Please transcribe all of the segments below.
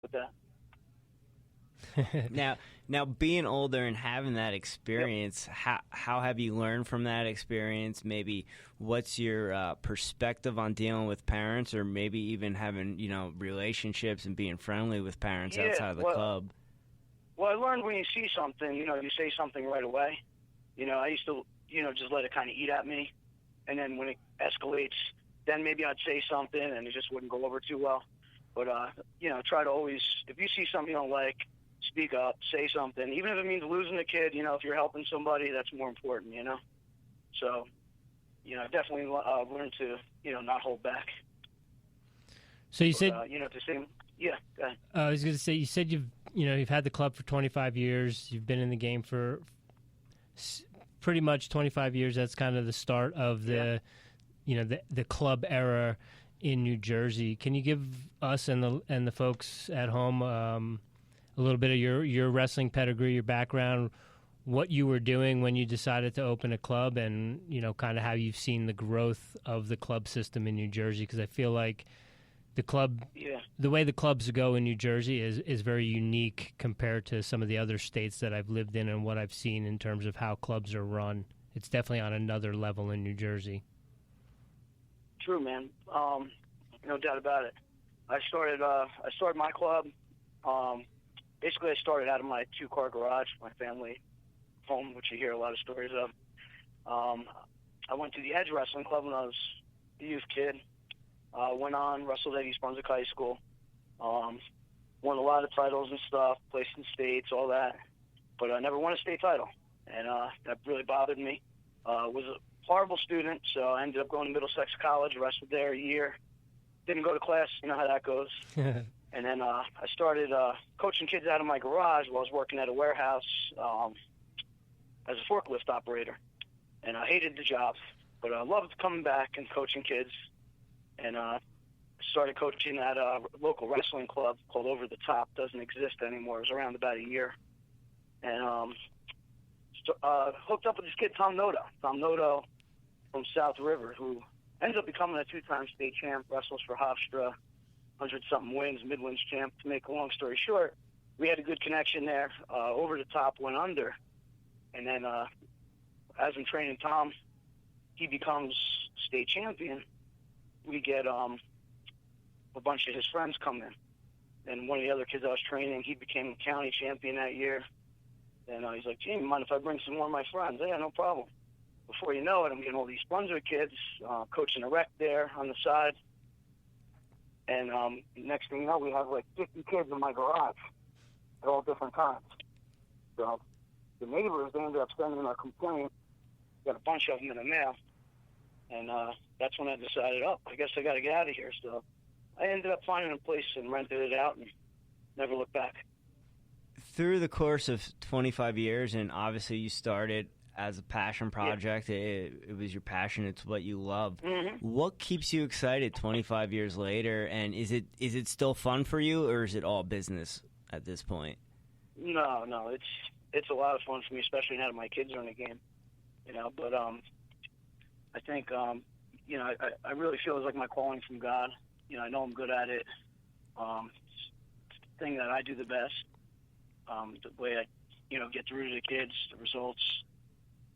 with that. Now, being older and having that experience, Yep. how have you learned from that experience? Maybe what's your perspective on dealing with parents, or maybe even having relationships and being friendly with parents outside of the club? Well, I learned when you see something, you say something right away. I used to, just let it kind of eat at me, and then when it escalates, then maybe I'd say something, and it just wouldn't go over too well. But try to always, if you see something you don't like, speak up, say something, even if it means losing a kid. If you're helping somebody, that's more important. So, definitely learn to not hold back. So you said, to say, yeah. Go ahead. I was going to say, you said you've had the club for 25 years. You've been in the game for pretty much 25 years. That's kind of the start of the club era in New Jersey. Can you give us and the folks at home a little bit of your wrestling pedigree, your background, what you were doing when you decided to open a club, and kind of how you've seen the growth of the club system in New Jersey? Because I feel like the way the clubs go in New Jersey is very unique compared to some of the other states that I've lived in and what I've seen in terms of how clubs are run. It's definitely on another level in New Jersey. True, man. No doubt about it. I started my club. Basically, I started out of my 2-car garage, my family home, which you hear a lot of stories of. I went to the Edge Wrestling Club when I was a youth kid. Went on, wrestled at East Brunswick High School. Won a lot of titles and stuff, placed in states, all that. But I never won a state title, and that really bothered me. Was a horrible student, so I ended up going to Middlesex College, wrestled there a year. Didn't go to class, you know how that goes. And then I started coaching kids out of my garage while I was working at a warehouse as a forklift operator. And I hated the job, but I loved coming back and coaching kids. And started coaching at a local wrestling club called Over the Top. Doesn't exist anymore. It was around about a year. And hooked up with this kid, Tom Noto. Tom Noto from South River, who ends up becoming a 2-time state champ, wrestles for Hofstra, 100-something wins, mid-wins champ. To make a long story short, we had a good connection there. Over the Top went under. And then as I'm training Tom, he becomes state champion. We get a bunch of his friends come in. And one of the other kids I was training, he became county champion that year. And he's like, Gene, mind if I bring some more of my friends? Yeah, no problem. Before you know it, I'm getting all these Brunswick kids, coaching a rec there on the side. And next thing you know, we have like 50 kids in my garage at all different times. So the neighbors, they ended up sending a complaint. Got a bunch of them in the mail. And that's when I decided, I guess I got to get out of here. So I ended up finding a place and rented it out and never looked back. Through the course of 25 years, and obviously you started as a passion project. Yeah. It was your passion. It's what you love. Mm-hmm. What keeps you excited 25 years later? And is it still fun for you, or is it all business at this point? No, it's a lot of fun for me, especially now that my kids are in the game. But I think I really feel it's like my calling from God. I know I'm good at it. It's the thing that I do the best. The way I, get through to the kids, the results,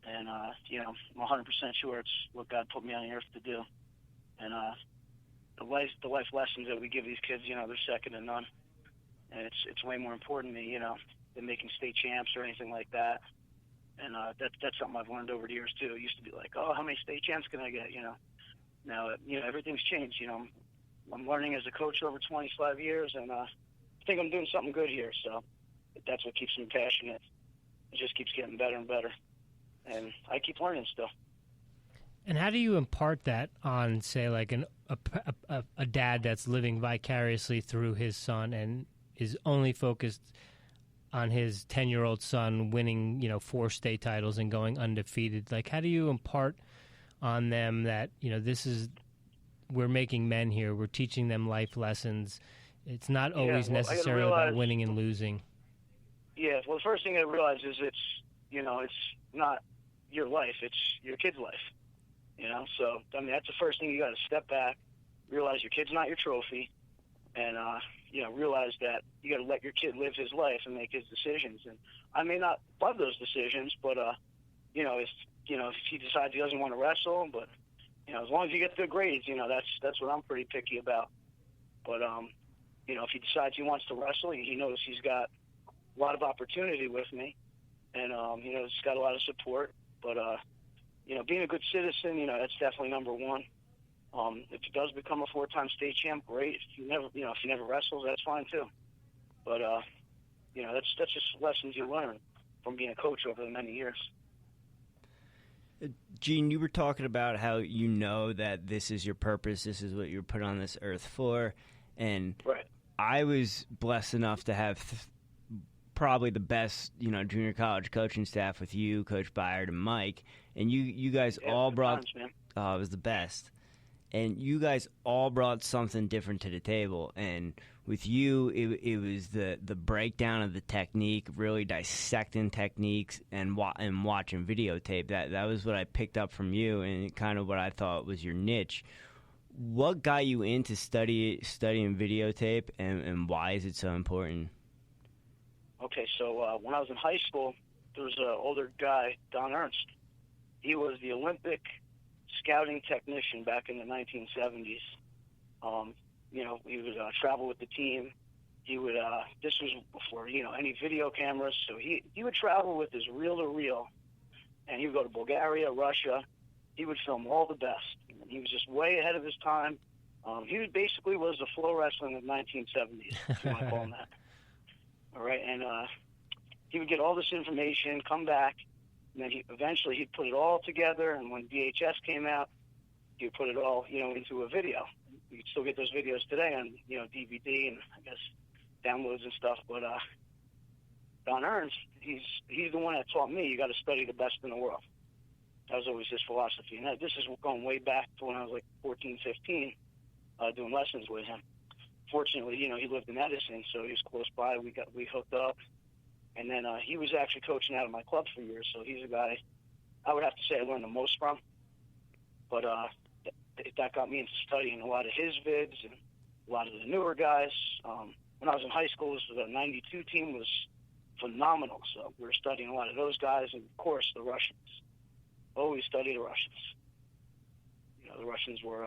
and I'm 100% sure it's what God put me on the earth to do. And the life lessons that we give these kids, they're second to none. And it's way more important to me, than making state champs or anything like that. And that's something I've learned over the years too. It used to be like, how many state champs can I get? Now everything's changed. I'm learning as a coach over 25 years, and I think I'm doing something good here. So that's what keeps me passionate. It just keeps getting better and better, and I keep learning still. And how do you impart that on, say, like a dad that's living vicariously through his son and is only focused on his 10-year-old son winning, 4 state titles and going undefeated? Like, how do you impart on them that, we're making men here, we're teaching them life lessons. It's not always necessarily about winning and losing. Yeah, well, the first thing I realize is it's not your life, it's your kid's life. So, that's the first thing. You got to step back, realize your kid's not your trophy, and, realize that you got to let your kid live his life and make his decisions. And I may not love those decisions, but if he decides he doesn't want to wrestle, but as long as you get the grades, that's what I'm pretty picky about. But if he decides he wants to wrestle, he knows he's got a lot of opportunity with me, and he's got a lot of support. But being a good citizen, that's definitely number one. If he does become a 4-time state champ, great. If he never wrestles, that's fine too. But that's just lessons you learn from being a coach over the many years. Gene, you were talking about how that this is your purpose, this is what you're put on this earth for, and right. I was blessed enough to have probably the best, junior college coaching staff with you, Coach Byard, and Mike, and you guys all brought. Times, man. It was the best. And you guys all brought something different to the table. And with you, it was the breakdown of the technique, really dissecting techniques and watching videotape. That was what I picked up from you, and kind of what I thought was your niche. What got you into studying videotape, and why is it so important? Okay, so when I was in high school, there was an older guy, Don Ernst. He was the Olympic scouting technician back in the 1970s. He would travel with the team. He would. This was before any video cameras, so he would travel with his reel-to-reel, and he would go to Bulgaria, Russia. He would film all the best. And he was just way ahead of his time. He basically was the flow wrestling of the 1970s, if you want to call him that. All right, and he would get all this information, come back. And then eventually he'd put it all together, and when VHS came out, he would put it all, into a video. You can still get those videos today on, DVD and I guess downloads and stuff. But Don Ernst, he's the one that taught me you got to study the best in the world. That was always his philosophy. And this is going way back to when I was like 14, 15, doing lessons with him. Fortunately, he lived in Edison, so he was close by. We hooked up. And then he was actually coaching out of my club for years, so he's a guy I would have to say I learned the most from. But that got me into studying a lot of his vids and a lot of the newer guys. When I was in high school, the 92 team was phenomenal, so we were studying a lot of those guys, and, of course, the Russians. Always study the Russians. The Russians were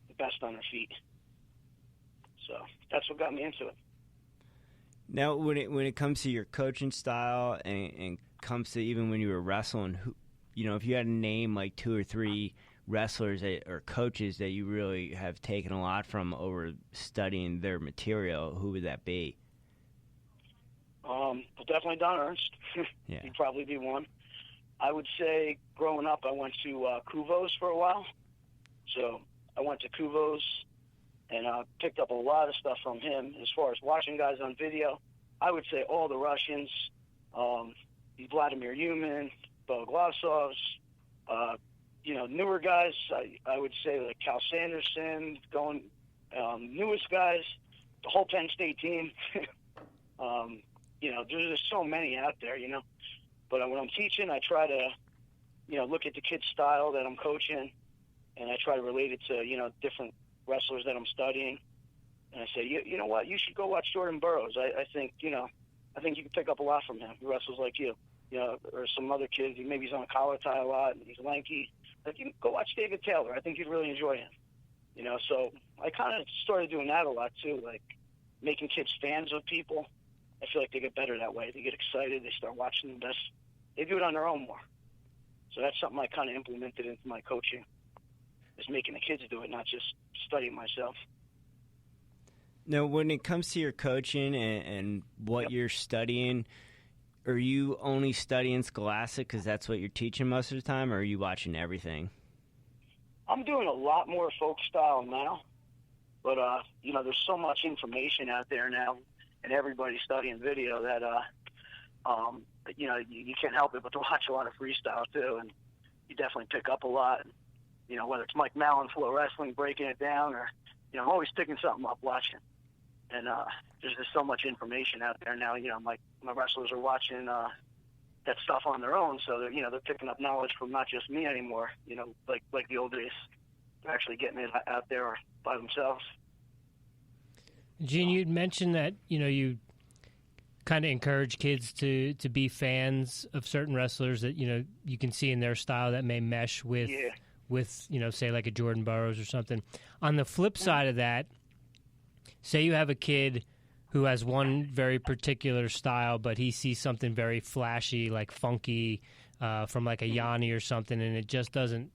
the best on their feet. So that's what got me into it. Now, when it comes to your coaching style and comes to even when you were wrestling, if you had to name like 2 or 3 wrestlers or coaches that you really have taken a lot from over studying their material, who would that be? Well, definitely Don Ernst. Yeah. He'd probably be one. I would say growing up, I went to Kuvos for a while. So I went to Kuvos and picked up a lot of stuff from him. As far as watching guys on video, I would say all the Russians, Vladimir Yumin, Boglasovs, newer guys, I would say like Cal Sanderson, newest guys, the whole Penn State team. There's so many out there, But when I'm teaching, I try to, look at the kid's style that I'm coaching, and I try to relate it to, different wrestlers that I'm studying. And I say, you know what, you should go watch Jordan Burroughs. I think you can pick up a lot from him. He wrestles like you, or some other kids. Maybe he's on a collar tie a lot, and he's lanky. Like, you can go watch David Taylor. I think you'd really enjoy him. So I kind of started doing that a lot too, like making kids fans of people. I feel like they get better that way. They get excited. They start watching the best. They do it on their own more. So that's something I kind of implemented into my coaching, is making the kids do it, not just studying myself. Now, when it comes to your coaching and what you're studying, are you only studying Scholastic because that's what you're teaching most of the time, or are you watching everything? I'm doing a lot more Folkstyle now, but, there's so much information out there now, and everybody's studying video that, you can't help it but to watch a lot of Freestyle, too, and you definitely pick up a lot. Whether it's Mike Mallon, Flow Wrestling, breaking it down, or, I'm always picking something up watching. And there's just so much information out there now. My wrestlers are watching that stuff on their own, so they're picking up knowledge from not just me anymore. Like the old days, they're actually getting it out there by themselves. Gene, you'd mentioned that, you kind of encourage kids to be fans of certain wrestlers that, you can see in their style that may mesh with, say, like a Jordan Burroughs or something. On the flip side of that, say you have a kid who has one very particular style, but he sees something very flashy, like funky, from like a Yanni or something, and it just doesn't,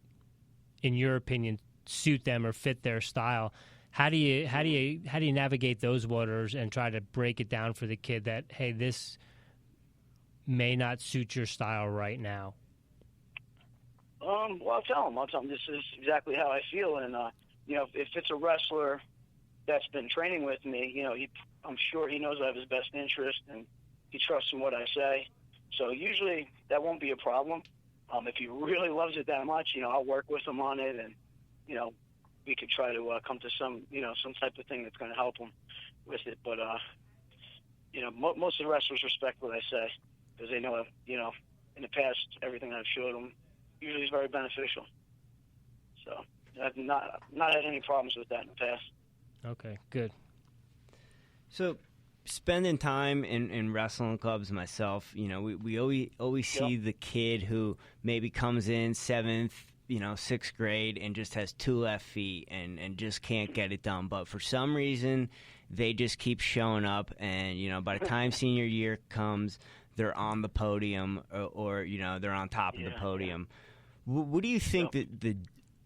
in your opinion, suit them or fit their style. How do you navigate those waters and try to break it down for the kid that, hey, this may not suit your style right now? Well, I'll tell him this is exactly how I feel, and if it's a wrestler that's been training with me, I'm sure he knows I have his best interest and he trusts in what I say. So usually that won't be a problem. If he really loves it that much, I'll work with him on it, and we could try to come to some type of thing that's going to help him with it. But most of the wrestlers respect what I say because they know, in the past everything I've showed them usually is very beneficial. So I've not had any problems with that in the past. Okay, good. So, spending time in wrestling clubs myself, we always see the kid who maybe comes in 7th, 6th grade and just has 2 left feet and just can't get it done. But for some reason, they just keep showing up, and by the time senior year comes, they're on the podium or they're on top of the podium. What do you think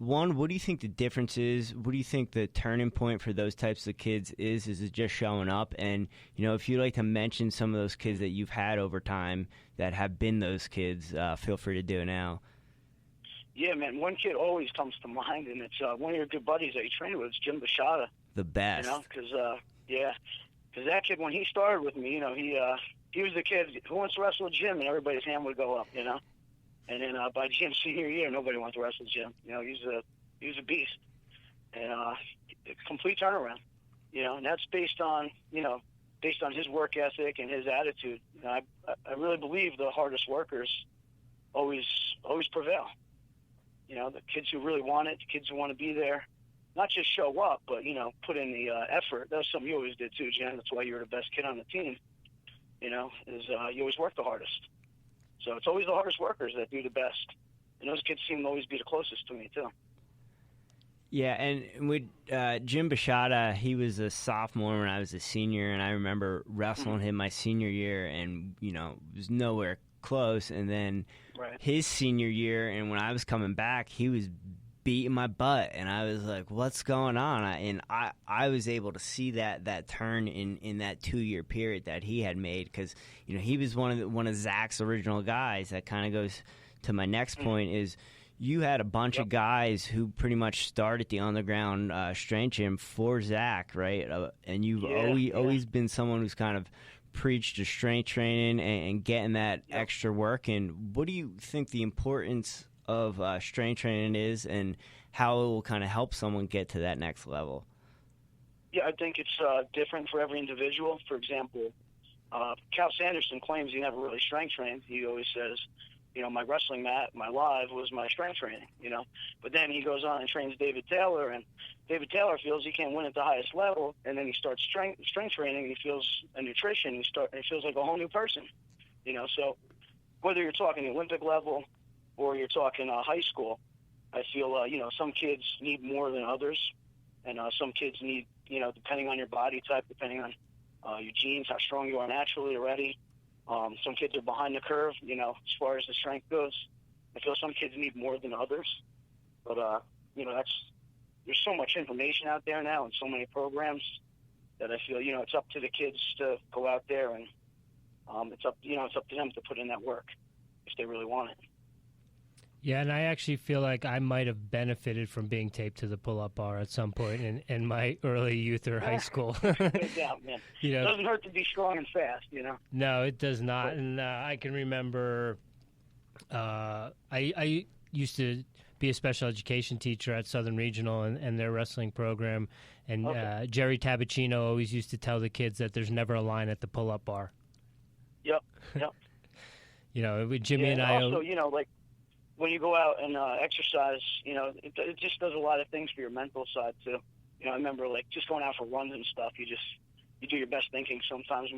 what do you think the difference is? What do you think the turning point for those types of kids is? Is it just showing up? And, if you'd like to mention some of those kids that you've had over time that have been those kids, feel free to do it now. Yeah, man, one kid always comes to mind, and it's one of your good buddies that you trained with, Jim Bashada. The best. Because that kid, when he started with me, he was the kid who wants to wrestle Jim, and everybody's hand would go up, And then by Jim's senior year, nobody wants to wrestle Jim. He was a beast, and complete turnaround. And that's based on his work ethic and his attitude. I really believe the hardest workers always prevail. The kids who really want it, the kids who want to be there, not just show up, but put in the effort. That's something you always did too, Jen. That's why you were the best kid on the team. You always work the hardest. So it's always the hardest workers that do the best. And those kids seem to always be the closest to me, too. Yeah, and with Jim Bashada, he was a sophomore when I was a senior, and I remember wrestling him my senior year and, was nowhere close. And then his senior year, and when I was coming back, he was beating my butt, and I was like, what's going on? And I was able to see that turn in that 2-year period that he had made, because he was one of Zach's original guys. That kind of goes to my next point is you had a bunch of guys who pretty much started the underground strength gym for Zach, right? And you've always been someone who's kind of preached to strength training and getting that extra work. And what do you think the importance of strength training is, and how it will kind of help someone get to that next level? Yeah, I think it's different for every individual. For example, Cal Sanderson claims he never really strength trained. He always says, my wrestling mat, my live was my strength training, But then he goes on and trains David Taylor, and David Taylor feels he can't win at the highest level, and then he starts strength training, and he feels a nutrition, he feels like a whole new person, So whether you're talking Olympic level or you're talking high school, I feel, some kids need more than others, and some kids need, depending on your body type, depending on your genes, how strong you are naturally already. Some kids are behind the curve, as far as the strength goes. I feel some kids need more than others. But, there's so much information out there now and so many programs that I feel, it's up to the kids to go out there, and it's up to them to put in that work if they really want it. Yeah, and I actually feel like I might have benefited from being taped to the pull-up bar at some point in my early youth or high school. No doubt, man. It doesn't hurt to be strong and fast, No, it does not. And I can remember I used to be a special education teacher at Southern Regional and their wrestling program. And Jerry Tabacino always used to tell the kids that there's never a line at the pull-up bar. Yep. With Jimmy and I... Also, when you go out and exercise, it just does a lot of things for your mental side too. I remember just going out for runs and stuff. you do your best thinking sometimes.